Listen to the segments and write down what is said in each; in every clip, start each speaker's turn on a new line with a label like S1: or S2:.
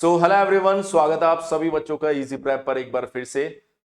S1: So hello everyone, स्वागत है आप सभी बच्चों का इजी प्रेप पर एक बार फिर से।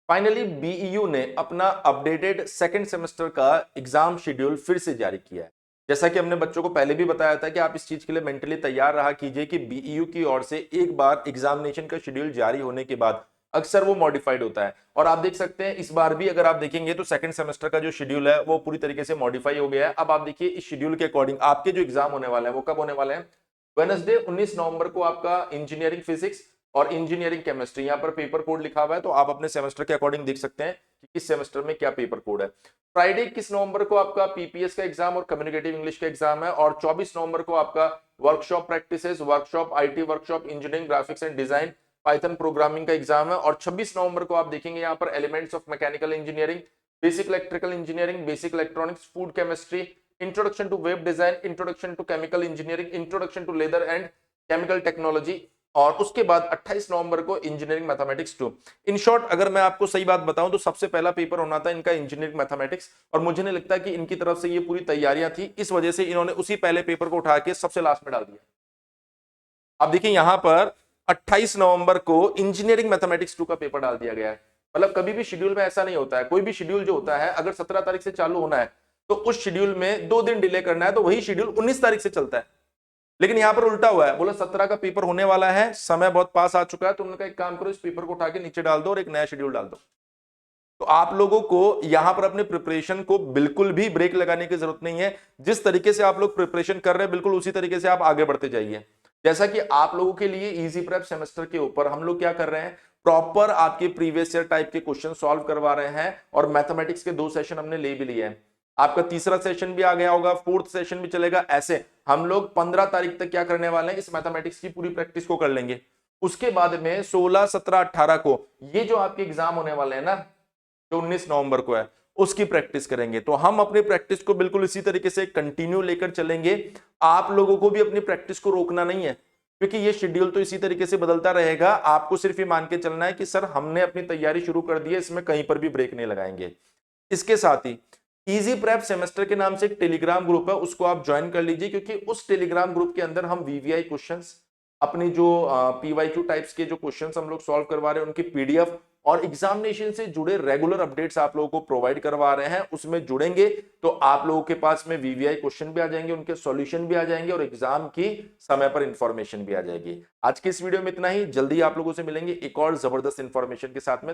S1: फाइनली बीईयू ने अपना अपडेटेड सेकंड सेमेस्टर का एग्जाम शेड्यूल फिर से जारी किया है। जैसा कि हमने बच्चों को पहले भी बताया था कि आप इस चीज के लिए मेंटली तैयार रहा कीजिए कि बीईयू की ओर से एक बार एग्जामिनेशन का शेड्यूल जारी होने के बाद अक्सर वो मॉडिफाइड होता है। और आप देख सकते हैं इस बार भी अगर आप देखेंगे तो सेकंड सेमेस्टर का जो शेड्यूल है वो पूरी तरीके से मॉडिफाई हो गया है। अब आप देखिए इस शेड्यूल के अकॉर्डिंग आपके जो एग्जाम होने वाले हैं वो कब होने वाले हैं। वेडनेसडे 19 नवंबर को आपका इंजीनियरिंग फिजिक्स और इंजीनियरिंग केमिस्ट्री, यहाँ पर पेपर कोड लिखा हुआ है तो आप अपने सेमेस्टर के अकॉर्डिंग देख सकते हैं कि किस सेमेस्टर में क्या पेपर कोड है। फ्राइडे 21 नवंबर को आपका पीपीएस का एग्जाम और कम्युनिकेटिव इंग्लिश का एग्जाम है। और 24 नवंबर को आपका workshop practices, workshop IT workshop, engineering graphics and design, Python programming का एग्जाम है। और 26 नवंबर को आप देखेंगे यहाँ पर elements of mechanical engineering, basic electrical engineering, basic electronics, food chemistry, introduction to web design, introduction to chemical engineering, introduction to leather and chemical technology. और उसके बाद 28 नवंबर को इंजीनियरिंग मैथमेटिक्स 2। इन शॉर्ट अगर मैं आपको सही बात बताऊं तो सबसे पहला पेपर होना था इनका इंजीनियरिंग मैथमेटिक्स, और मुझे नहीं लगता कि इनकी तरफ से ये पूरी तैयारियां थी, इस वजह से इन्होंने उसी पहले पेपर को उठा के सबसे लास्ट में डाल दिया। अब देखिए यहां पर 28 नवंबर को इंजीनियरिंग मैथमेटिक्स 2 का पेपर डाल दिया गया है। मतलब कभी भी शेड्यूल में ऐसा नहीं होता है, कोई भी शेड्यूल जो होता है अगर 17 तारीख से चालू होना है तो उस शेड्यूल में 2 दिन डिले करना है तो वही शेड्यूल 19 तारीख से चलता है। लेकिन यहां पर उल्टा हुआ है, बोला 17 का पेपर होने वाला है, समय बहुत पास आ चुका है, तो उन्होंने कहा एक काम करो इस पेपर को उठा के नीचे डाल दो और एक नया शेड्यूल डाल दो। तो आप लोगों को यहां पर अपने प्रिपरेशन को बिल्कुल भी ब्रेक लगाने की जरूरत नहीं है। जिस तरीके से आप लोग प्रिपरेशन कर रहे हैं बिल्कुल उसी तरीके से आप आगे बढ़ते जाइए। जैसा कि आप लोगों के लिए इजी प्रेप सेमेस्टर के ऊपर हम लोग क्या कर रहे हैं, प्रॉपर आपके प्रीवियस ईयर टाइप के क्वेश्चन सॉल्व करवा रहे हैं। और मैथमेटिक्स के 2 सेशन हमने ले भी लिए हैं, आपका तीसरा सेशन भी आ गया होगा, फोर्थ सेशन भी चलेगा। ऐसे हम लोग 15 तारीख तक क्या करने वाले हैं, इस मैथमेटिक्स की पूरी प्रैक्टिस को कर लेंगे। उसके बाद में 16, 17, 18 को ये जो आपके एग्जाम होने वाले हैं ना, जो 19 नवंबर को है, उसकी प्रैक्टिस करेंगे। तो हम अपनी प्रैक्टिस को बिल्कुल इसी तरीके से कंटिन्यू लेकर चलेंगे। आप लोगों को भी अपनी प्रैक्टिस को रोकना नहीं है, क्योंकि ये शेड्यूल तो इसी तरीके से बदलता रहेगा। आपको सिर्फ ये मान के चलना है कि सर हमने अपनी तैयारी शुरू कर दी है, इसमें कहीं पर भी ब्रेक नहीं लगाएंगे। इसके साथ ही इजी प्रेप सेमेस्टर के नाम से एक टेलीग्राम ग्रुप है, उसको आप ज्वाइन कर लीजिए, क्योंकि उस टेलीग्राम ग्रुप के अंदर हम वीवीआई क्वेश्चंस, अपनी जो पीवाईक्यू टाइप्स के जो क्वेश्चंस हम लोग सॉल्व करवा रहे हैं उनकी पीडीएफ और एग्जामिनेशन से जुड़े रेगुलर अपडेट्स आप लोगों को प्रोवाइड करवा रहे हैं। उसमें जुड़ेंगे तो आप लोगों के पास में वीवीआई क्वेश्चन भी आ जाएंगे, उनके सॉल्यूशन भी आ जाएंगे और एग्जाम की समय पर इंफॉर्मेशन भी आ जाएगी। आज की इस वीडियो में इतना ही, जल्दी आप लोगों से मिलेंगे एक और जबरदस्त इंफॉर्मेशन के साथ में।